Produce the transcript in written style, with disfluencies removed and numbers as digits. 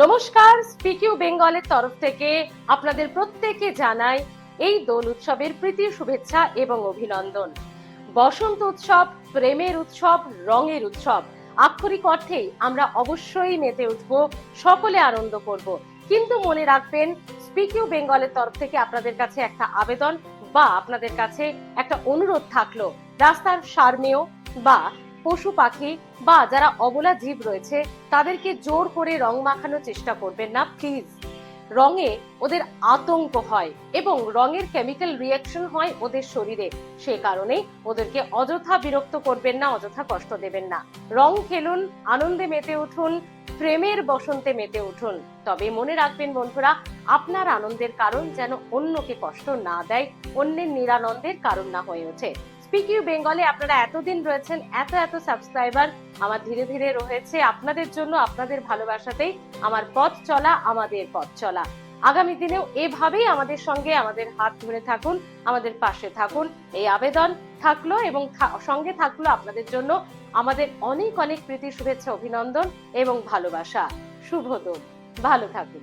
নমস্কার, speak you বেঙ্গলের তরফ থেকে আপনাদের প্রত্যেককে জানাই এই দোল উৎসবের প্রীতি শুভেচ্ছা এবং অভিনন্দন। বসন্ত উৎসব প্রেমের উৎসব, রঙের উৎসব। আক্ষরিক অর্থেই আমরা অবশ্যই মেতে উঠবো, সকলে আনন্দ করব। কিন্তু মনে রাখবেন, স্পিক ইউ বেঙ্গলের তরফ থেকে আপনাদের কাছে একটা আবেদন বা আপনাদের কাছে একটা অনুরোধ থাকলো, রাস্তার সারমেয় বা পশু পাখি বা যারা অবলা জীব রয়েছে তাদেরকে জোর করে রং মাখানোর চেষ্টা করবেন না প্লিজ। রঙে ওদের আতঙ্ক হয় এবং রঙের কেমিক্যাল রিয়াকশন হয় ওদের শরীরে, সে কারণে ওদেরকে অযথা বিরক্ত করবেন না, অযথা কষ্ট দেবেন না। রং খেলুন, আনন্দে মেতে উঠুন, প্রেমের বসন্তে মেতে উঠুন। তবে মনে রাখবেন বন্ধুরা, আপনার আনন্দের কারণ যেন অন্যকে কষ্ট না দেয়, অন্যের নিরানন্দের কারণ না হয়ে ওঠে। স্পিক ইউ বেঙ্গলে আপনারা এতদিন রয়েছেন, এত সাবস্ক্রাইবার আমার ধীরে ধীরে রয়েছে আপনাদের জন্য, আপনাদের ভালোবাসাতেই আমার পথ চলা, আমাদের পথ চলা। আগামী দিনেও এভাবেই আমাদের সঙ্গে আমাদের হাত ধরে থাকুন, আমাদের পাশে থাকুন, এই আবেদন থাকলো এবং সঙ্গে থাকলো আপনাদের জন্য আমাদের অনেক প্রীতি শুভেচ্ছা অভিনন্দন এবং ভালোবাসা। শুভ দোল, ভালো থাকুন।